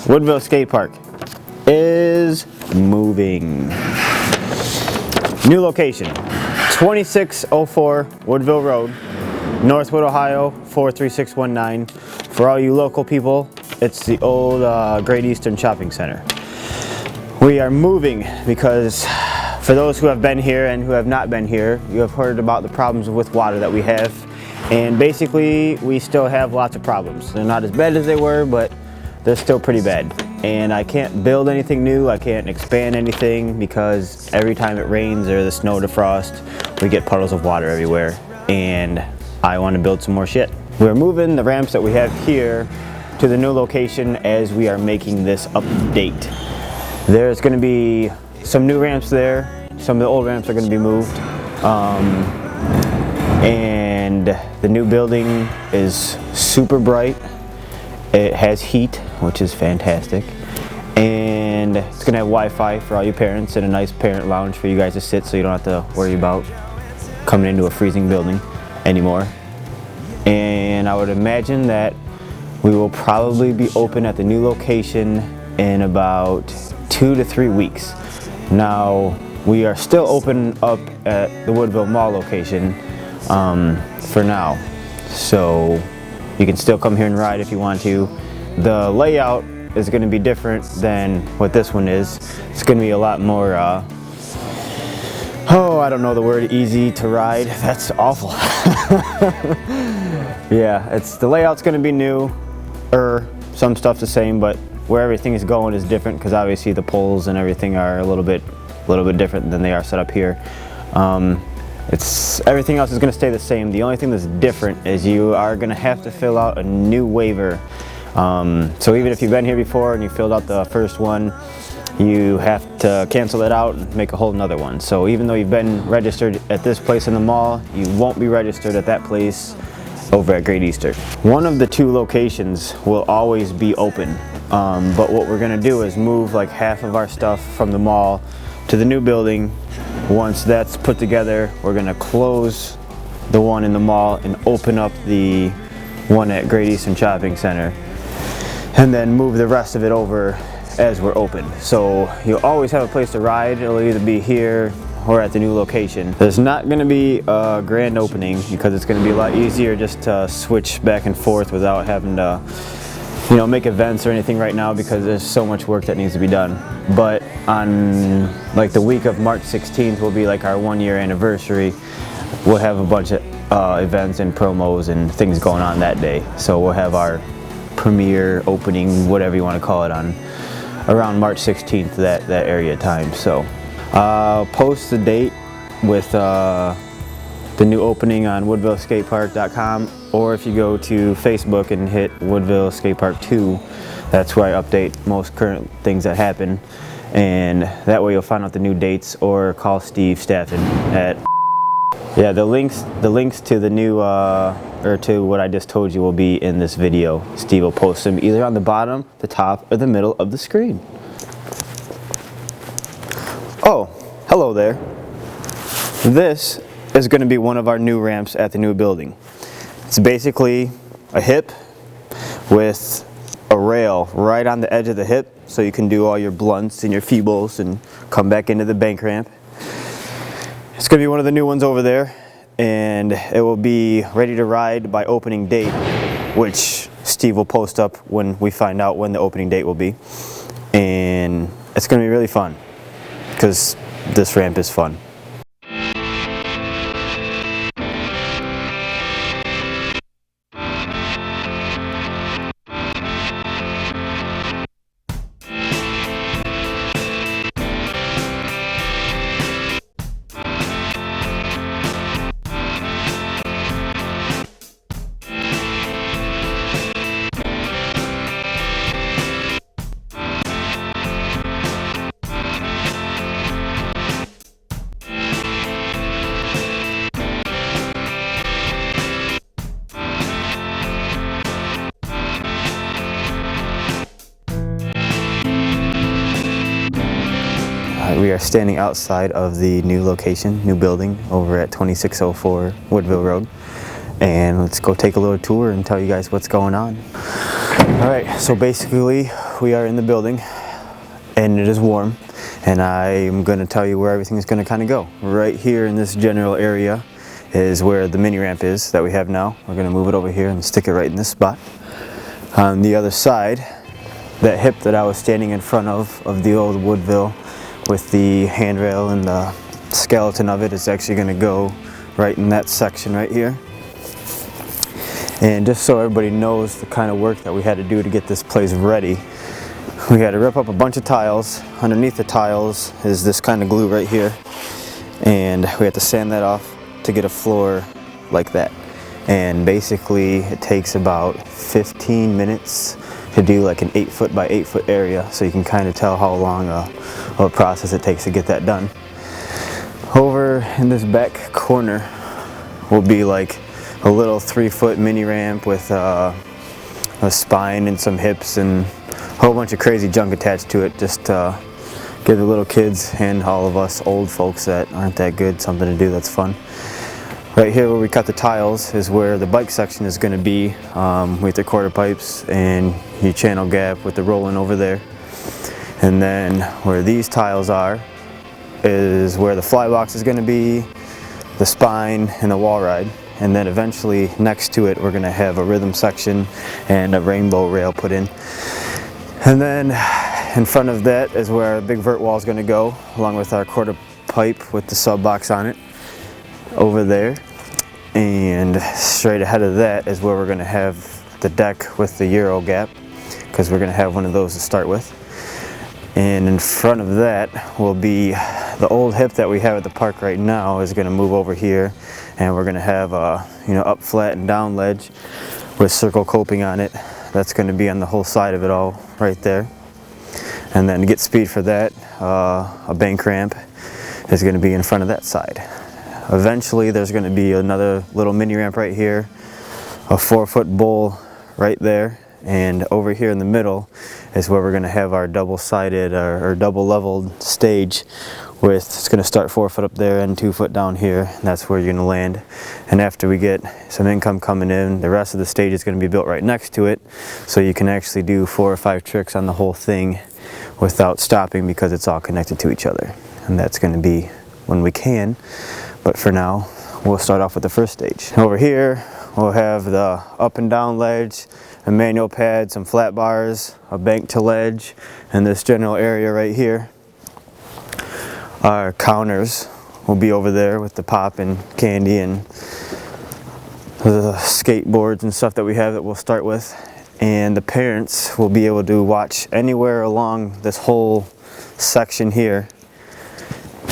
Woodville Skatepark is moving. New location, 2604 Woodville Road, Northwood, Ohio, 43619. For all you local people, it's the old Great Eastern Shopping Center. We are moving because for those who have been here and who have not been here, you have heard about the problems with water that we have. And basically, we still have lots of problems. They're not as bad as they were, but they're still pretty bad. And I can't build anything new, I can't expand anything because every time it rains or the snow defrost, we get puddles of water everywhere. And I want to build some more shit. We're moving the ramps that we have here to the new location as we are making this update. There's going to be some new ramps there. Some of the old ramps are going to be moved. And the new building is super bright. It has heat, which is fantastic. And it's going to have Wi-Fi for all you parents and a nice parent lounge for you guys to sit so you don't have to worry about coming into a freezing building anymore. And I would imagine that we will probably be open at the new location in about 2 to 3 weeks. Now, we are still open up at the Woodville Mall location for now. So you can still come here and ride if you want to. The layout is going to be different than what this one is. It's going to be a lot more, I don't know the word, easy to ride. That's awful. Yeah, the layout's going to be new, some stuff's the same, but where everything is going is different because obviously the poles and everything are a little bit different than they are set up here. Everything else is going to stay the same. The only thing that's different is you are going to have to fill out a new waiver. So even if you've been here before and you filled out the first one, you have to cancel it out and make a whole nother one. So even though you've been registered at this place in the mall, you won't be registered at that place over at Great Eastern. One of the two locations will always be open, but what we're going to do is move like half of our stuff from the mall to the new building. Once that's put together, we're going to close the one in the mall and open up the one at Great Eastern Shopping Center, and then move the rest of it over as we're open. So you'll always have a place to ride. It'll either be here or at the new location. There's not going to be a grand opening because it's going to be a lot easier just to switch back and forth without having to make events or anything right now because there's so much work that needs to be done. But on like the week of March 16th will be like our 1-year anniversary. We'll have a bunch of events and promos and things going on that day. So we'll have our premiere opening, whatever you want to call it, on around March 16th, that area time. So I'll post the date with the new opening on woodvilleskatepark.com, or if you go to Facebook and hit Woodville Skatepark 2, that's where I update most current things that happen, and that way you'll find out the new dates, or call Staffan at the links to the new or to what I just told you will be in this video. Steve will post them either on the bottom, the top, or the middle of the screen. Oh, hello there. This is going to be one of our new ramps at the new building. It's basically a hip with a rail right on the edge of the hip so you can do all your blunts and your feebles and come back into the bank ramp. It's going to be one of the new ones over there, and it will be ready to ride by opening date, which Steve will post up when we find out when the opening date will be. And it's going to be really fun because this ramp is fun. We are standing outside of the new location, new building over at 2604 Woodville Road. And let's go take a little tour and tell you guys what's going on. All right, so basically we are in the building and it is warm, and I am going to tell you where everything is going to kind of go. Right here in this general area is where the mini ramp is that we have now. We're going to move it over here and stick it right in this spot. On the other side, that hip that I was standing in front of the old Woodville with the handrail and the skeleton of it, is actually going to go right in that section right here. And just so everybody knows the kind of work that we had to do to get this place ready, we had to rip up a bunch of tiles. Underneath the tiles is this kind of glue right here, and we had to sand that off to get a floor like that. And basically it takes about 15 minutes to do like an 8-foot by 8-foot area, so you can kind of tell how long of a process it takes to get that done. Over in this back corner will be like a little 3-foot mini ramp with a spine and some hips and a whole bunch of crazy junk attached to it, just to give the little kids and all of us old folks that aren't that good something to do that's fun. Right here where we cut the tiles is where the bike section is going to be, with the quarter pipes and your channel gap with the rolling over there. And then where these tiles are is where the fly box is going to be, the spine and the wall ride. And then eventually next to it we're going to have a rhythm section and a rainbow rail put in. And then in front of that is where our big vert wall is going to go, along with our quarter pipe with the sub box on it over there. And straight ahead of that is where we're going to have the deck with the Euro gap, because we're going to have one of those to start with. And in front of that will be the old hip that we have at the park right now is going to move over here, and we're going to have a up flat and down ledge with circle coping on it. That's going to be on the whole side of it all right there. And then to get speed for that, a bank ramp is going to be in front of that side. Eventually there's going to be another little mini ramp right here, a 4-foot bowl right there, and over here in the middle is where we're going to have our double-sided or double-leveled stage with, it's going to start 4 foot up there and 2 foot down here, and that's where you're going to land. And after we get some income coming in, the rest of the stage is going to be built right next to it, so you can actually do 4 or 5 tricks on the whole thing without stopping, because it's all connected to each other. And that's going to be when we can. But for now, we'll start off with the first stage. Over here, we'll have the up and down ledge, a manual pad, some flat bars, a bank to ledge, and this general area right here. Our counters will be over there with the pop and candy and the skateboards and stuff that we have that we'll start with. And the parents will be able to watch anywhere along this whole section here.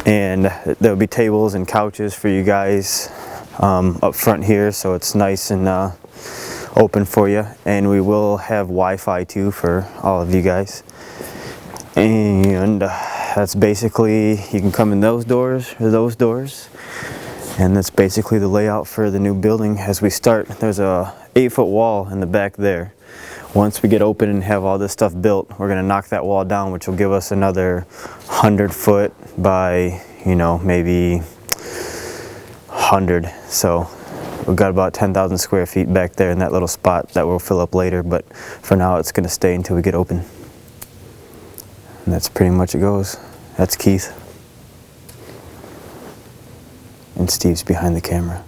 And there'll be tables and couches for you guys up front here, so it's nice and open for you. And we will have Wi-Fi too for all of you guys. And that's basically, you can come in those doors or those doors. And that's basically the layout for the new building as we start. There's a 8-foot wall in the back there. Once we get open and have all this stuff built, we're going to knock that wall down, which will give us another 100-foot by, maybe 100. So we've got about 10,000 square feet back there in that little spot that we'll fill up later. But for now, it's going to stay until we get open. And that's pretty much it goes. That's Keith. And Steve's behind the camera.